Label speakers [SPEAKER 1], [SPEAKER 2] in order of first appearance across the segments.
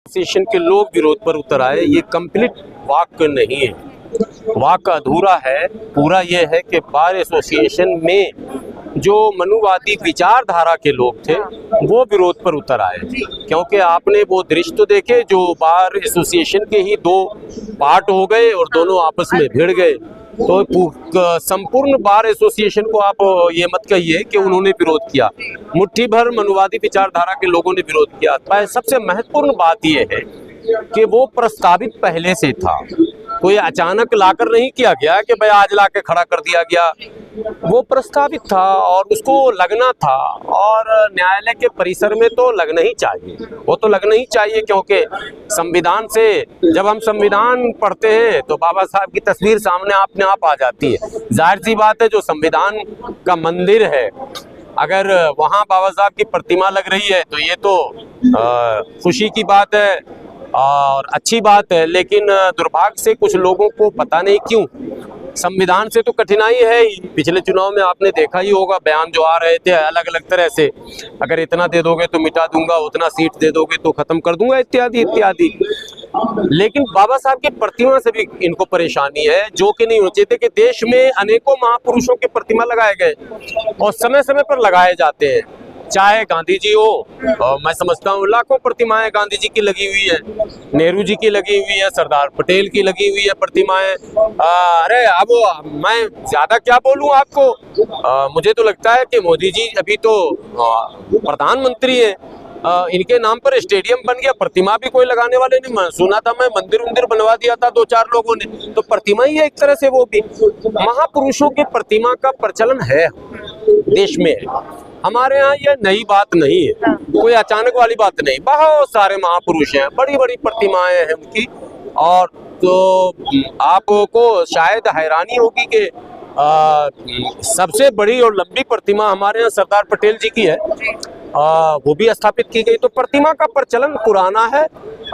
[SPEAKER 1] Association के लोग विरोध पर उतर आए, ये कंप्लीट वाक नहीं है, वाक अधूरा है। पूरा ये है कि बार एसोसिएशन में जो मनुवादी विचारधारा के लोग थे वो विरोध पर उतर आए, क्योंकि आपने वो दृश्य तो देखे जो बार एसोसिएशन के ही दो पार्ट हो गए और दोनों आपस में भिड़ गए। तो संपूर्ण बार एसोसिएशन को आप ये मत कहिए कि उन्होंने विरोध किया, मुट्ठी भर मनुवादी विचारधारा के लोगों ने विरोध किया। सबसे महत्वपूर्ण बात यह है कि वो प्रस्तावित पहले से था, कोई अचानक लाकर नहीं किया गया कि भाई आज लाके खड़ा कर दिया गया। वो प्रस्तावित था और उसको लगना था, और न्यायालय के परिसर में तो लगना ही चाहिए, वो तो लगना ही चाहिए, क्योंकि संविधान से जब हम संविधान पढ़ते हैं तो बाबा साहब की तस्वीर सामने अपने आप आ जाती है। जाहिर सी बात है, जो संविधान का मंदिर है अगर वहाँ बाबा साहब की प्रतिमा लग रही है तो ये तो खुशी की बात है और अच्छी बात है। लेकिन दुर्भाग्य से कुछ लोगों को पता नहीं क्यों संविधान से तो कठिनाई है ही। पिछले चुनाव में आपने देखा ही होगा, बयान जो आ रहे थे अलग अलग तरह से, अगर इतना दे दोगे तो मिटा दूंगा, उतना सीट दे दोगे तो खत्म कर दूंगा, इत्यादि इत्यादि। लेकिन बाबा साहब की प्रतिमा से भी इनको परेशानी है, जो कि नहीं होना चाहिए थे कि देश में अनेकों महापुरुषों की प्रतिमा लगाए गए और समय समय पर लगाए जाते हैं, चाहे गांधी जी हो, और मैं समझता हूँ लाखों प्रतिमाएं गांधी जी की लगी हुई है, नेहरू जी की लगी हुई है, सरदार पटेल की लगी हुई है प्रतिमाएं। अरे अब मैं ज्यादा क्या बोलूं आपको, मुझे तो लगता है कि मोदी जी अभी तो प्रधानमंत्री है, इनके नाम पर स्टेडियम बन गया, प्रतिमा भी कोई लगाने वाले नहीं। सुना था मैं मंदिर उंदिर बनवा दिया था दो चार लोगों ने, तो प्रतिमा ही है एक तरह से। वो भी महापुरुषों के प्रतिमा का प्रचलन है देश में, हमारे यहाँ ये नई बात नहीं है, कोई अचानक वाली बात नहीं। बहुत सारे महापुरुष हैं, बड़ी बड़ी प्रतिमाएं हैं उनकी। और तो आपको शायद हैरानी होगी कि सबसे बड़ी और लंबी प्रतिमा हमारे यहाँ सरदार पटेल जी की है, वो भी स्थापित की गई। तो प्रतिमा का प्रचलन पुराना है,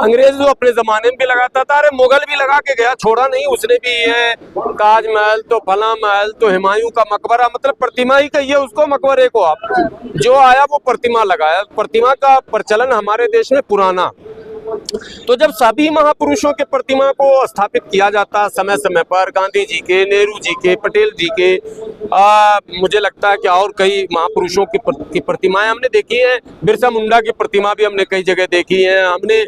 [SPEAKER 1] अंग्रेज जो अपने जमाने में भी लगाता था, अरे मुगल भी लगा के गया, छोड़ा नहीं उसने भी। है ताजमहल तो फला महल तो हुमायूं का मकबरा, मतलब प्रतिमा ही कहिए उसको, मकबरे को आप, जो आया वो प्रतिमा लगाया। प्रतिमा का प्रचलन हमारे देश में पुराना। तो जब सभी महापुरुषों के प्रतिमा को स्थापित किया जाता समय समय पर, गांधी जी के, नेहरू जी के, पटेल जी के, मुझे लगता है कि और कई महापुरुषों की प्रतिमाएं हमने देखी हैं। बिरसा मुंडा की प्रतिमा भी हमने कई जगह देखी है, हमने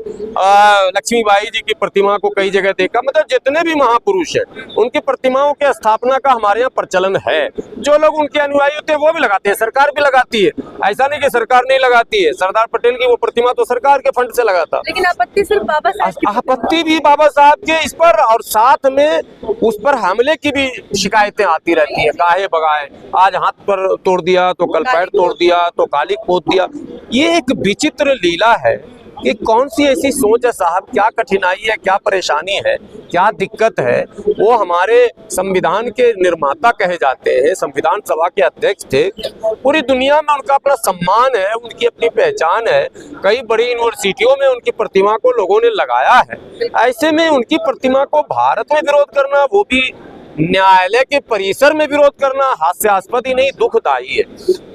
[SPEAKER 1] लक्ष्मीबाई जी की प्रतिमा को कई जगह देखा। मतलब जितने भी महापुरुष हैं उनकी प्रतिमाओं के स्थापना का हमारे यहाँ प्रचलन है। जो लोग उनके अनुयायी होते हैं वो भी लगाते हैं, सरकार भी लगाती है, ऐसा नहीं कि सरकार नहीं लगाती है। सरदार पटेल की वो प्रतिमा तो सरकार के फंड से लगा था।
[SPEAKER 2] लेकिन आपत्ति सिर्फ बाबा साहब की,
[SPEAKER 1] आपत्ति भी बाबा साहब के इस पर, और साथ में उस पर हमले की भी शिकायतें आती रहती है, काहे बगाए, आज हाथ पर तोड़ दिया तो कल पैर तोड़ दिया तो काली पोत दिया। ये एक विचित्र लीला है कि कौन सी ऐसी सोच है साहब, क्या कठिनाई है, क्या परेशानी है, क्या दिक्कत है। वो हमारे संविधान के निर्माता कहे जाते हैं, संविधान सभा के अध्यक्ष थे, पूरी दुनिया में उनका अपना सम्मान है, उनकी अपनी पहचान है, कई बड़ी यूनिवर्सिटियों में उनकी प्रतिमा को लोगों ने लगाया है। ऐसे में उनकी प्रतिमा को भारत में विरोध करना, वो भी न्यायालय के परिसर में विरोध करना, हास्यास्पद ही नहीं दुखदायी है,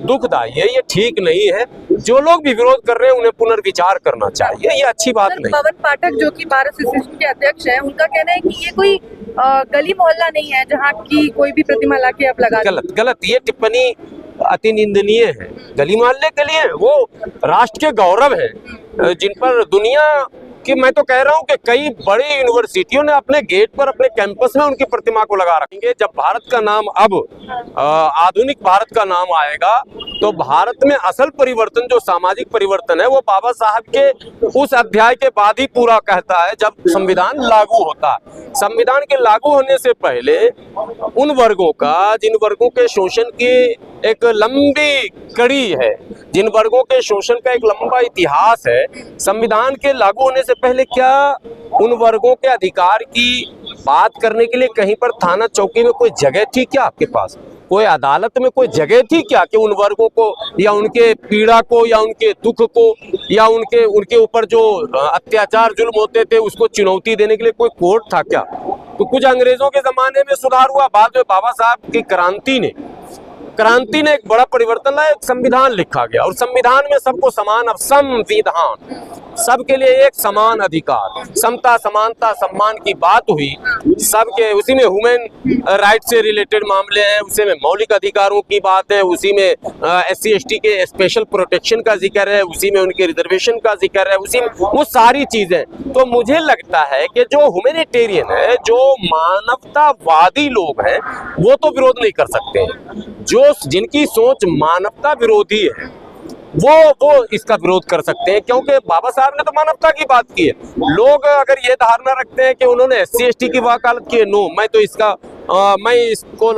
[SPEAKER 1] दुखदायी है, ये ठीक नहीं है। जो लोग भी विरोध कर रहे हैं उन्हें पुनर्विचार करना चाहिए, ये अच्छी बात नहीं।
[SPEAKER 2] पवन पाठक जो कि बार एसोसिएशन के अध्यक्ष हैं, उनका कहना है कि ये कोई गली मोहल्ला नहीं है जहाँ की कोई भी प्रतिमा लाके आप लगा।
[SPEAKER 1] गलत, ये टिप्पणी अति निंदनीय है। गली मोहल्ले के लिए वो राष्ट्र के गौरव है, जिन पर दुनिया कि मैं तो कह रहा हूं कि कई बड़ी यूनिवर्सिटियों ने अपने गेट पर, अपने कैंपस में उनकी प्रतिमा को लगा रखेंगे। जब भारत का नाम अब आधुनिक भारत का नाम आएगा तो भारत में असल परिवर्तन, जो सामाजिक परिवर्तन है, वो बाबा साहब के उस अध्याय के बाद ही पूरा कहता है जब संविधान लागू होता है। संविधान के लागू होने से पहले उन वर्गों का, जिन वर्गों के शोषण की एक लंबी कड़ी है, जिन वर्गों के शोषण का एक लंबा इतिहास है, संविधान के लागू होने से पहले क्या उन वर्गों के अधिकार की बात करने के लिए कहीं पर थाना चौकी में कोई जगह थी क्या आपके पास? कोई अदालत में कोई जगह थी क्या कि उन वर्गों को या उनके पीड़ा को या उनके दुख को या उनके ऊपर जो अत्याचार जुल्म होते थे उसको चुनौती देने के लिए कोई कोर्ट था क्या? तो कुछ अंग्रेजों के जमाने में सुधार हुआ, बाद में बाबा साहब की क्रांति ने क्रांति ने एक बड़ा परिवर्तन लाया, एक संविधान लिखा गया और संविधान में सबको समान, अब संविधान सबके लिए एक समान अधिकार, समता समानता सम्मान की बात हुई सबके, उसी में ह्यूमन राइट से रिलेटेड मामले हैं, उसी में मौलिक अधिकारों की बात है, उसी में SC ST के स्पेशल प्रोटेक्शन का जिक्र है, उसी में उनके रिजर्वेशन का जिक्र है, उसी में वो सारी चीजें। तो मुझे लगता है कि जो ह्यूमैनिटेरियन है, जो मानवतावादी लोग हैं, वो तो विरोध नहीं कर सकते हैं। जो जिनकी सोच मानवता विरोधी है वो इसका विरोध कर सकते हैं, क्योंकि बाबा साहब ने तो मानवता की बात की है। लोग अगर ये धारणा रखते हैं कि उन्होंने SC ST की वकालत की है, नो, मैं इसको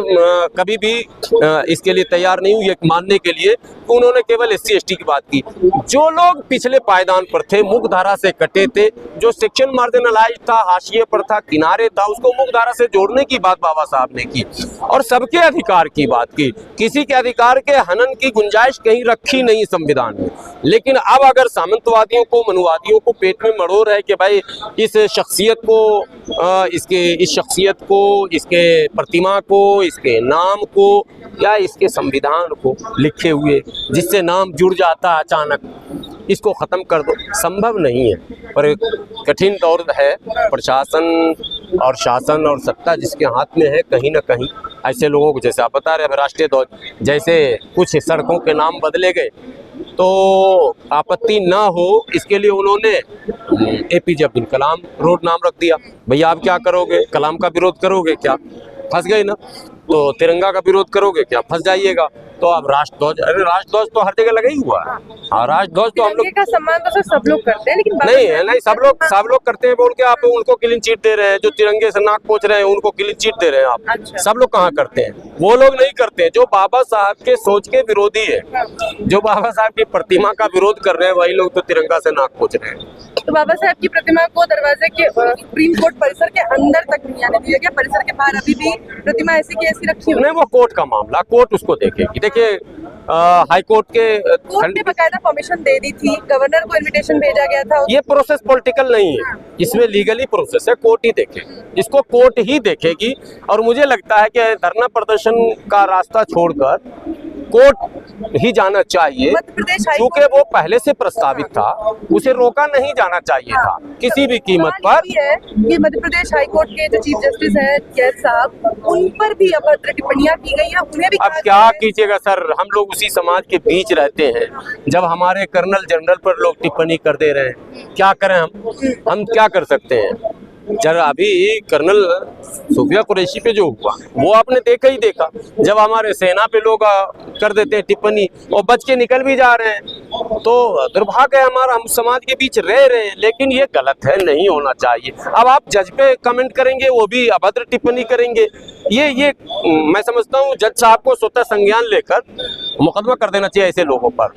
[SPEAKER 1] कभी भी इसके लिए तैयार नहीं हूँ ये मानने के लिए। उन्होंने केवल SC ST की बात की। जो लोग पिछले पायदान पर थे, मुख्यधारा से कटे थे, जो सेक्शन मार्जिनलाइज था, हाशिए पर था, किनारे था, उसको मुख्यधारा से जोड़ने की बात बाबा साहब ने की और सबके अधिकार की बात की। किसी के अधिकार के हनन की गुंजाइश कहीं रखी नहीं संविधान में। लेकिन अब अगर सामंतवादियों को, मनुवादियों को पेट में मरोड़ है कि भाई इस शख्सियत को, इसके प्रतिमा को, इसके नाम को या इसके संविधान को लिखे हुए जिससे नाम जुड़ जाता अचानक, इसको खत्म कर दो, संभव नहीं है। पर कठिन दौर है, प्रशासन और शासन और सत्ता जिसके हाथ में है, कहीं ना कहीं ऐसे लोगों को, जैसे आप बता रहे हैं राष्ट्रीय ध्वज, जैसे कुछ सड़कों के नाम बदले गए तो आपत्ति ना हो इसके लिए उन्होंने APJ अब्दुल कलाम रोड नाम रख दिया। भैया आप क्या करोगे? कलाम का विरोध करोगे क्या? फंस गए ना। तो तिरंगा का विरोध करोगे क्या? फंस जाइएगा। तो अब राष्ट्रध्वज, अरे राष्ट्रध्वज तो हर जगह लगा ही हुआ है। हाँ, राष्ट्रध्वज तो हम लोग
[SPEAKER 2] का सम्मान तो सब लोग करते हैं, लेकिन
[SPEAKER 1] नहीं सब लोग करते हैं बोल के आप उनको क्लीन चिट दे रहे हैं। जो तिरंगे से नाक पोंछ रहे हैं उनको क्लीन चिट दे रहे हैं आप।
[SPEAKER 2] अच्छा।
[SPEAKER 1] सब लोग कहाँ करते हैं? वो लोग नहीं करते जो बाबा साहब के सोच के विरोधी है, जो बाबा साहब की प्रतिमा का विरोध कर रहे हैं, वही लोग तो तिरंगा से नाक पोंछ रहे हैं।
[SPEAKER 2] तो बाबा साहब की प्रतिमा को दरवाजे के सुप्रीम कोर्ट परिसर के अंदर तक नहीं आने दिया गया, परिसर के बाहर अभी भी प्रतिमा ऐसी की ऐसी रखी हुई है।
[SPEAKER 1] नहीं, वो कोर्ट का मामला, कोर्ट उसको देखेगी। देखिए हाई कोर्ट
[SPEAKER 2] कोर्ट ने बकायदा परमिशन दे दी थी, गवर्नर को इनविटेशन भेजा गया था।
[SPEAKER 1] ये प्रोसेस पॉलिटिकल नहीं है, इसमें लीगली प्रोसेस है, कोर्ट ही देखे, इसको कोर्ट ही देखेगी। और मुझे लगता है कि धरना प्रदर्शन का रास्ता छोड़कर कोर्ट ही जाना चाहिए, क्योंकि वो पहले से प्रस्तावित था, उसे रोका नहीं जाना चाहिए था किसी भी कीमत पर।
[SPEAKER 2] है कि मध्य प्रदेश हाई कोर्ट के जो चीफ जस्टिस हैं कैद साहब, उन पर भी अभद्र टिप्पणियां की गई हैं, उन्हें भी।
[SPEAKER 1] अब क्या कीजिएगा सर, हम लोग उसी समाज के बीच रहते हैं। जब हमारे कर्नल जनरल पर लोग टिप्पणी कर दे रहे हैं, क्या करें हम क्या कर सकते हैं? जब अभी कर्नल सूफिया कुरैशी पे जो हुआ वो आपने देखा ही देखा। जब हमारे सेना पे लोग कर देते हैं टिप्पणी और बच के निकल भी जा रहे हैं, तो दुर्भाग्य है हमारा, हम समाज के बीच रह रहे हैं, लेकिन ये गलत है, नहीं होना चाहिए। अब आप जज पे कमेंट करेंगे, वो भी अभद्र टिप्पणी करेंगे, ये मैं समझता हूँ जज साहब को स्वतः संज्ञान लेकर मुकदमा कर देना चाहिए ऐसे लोगों पर।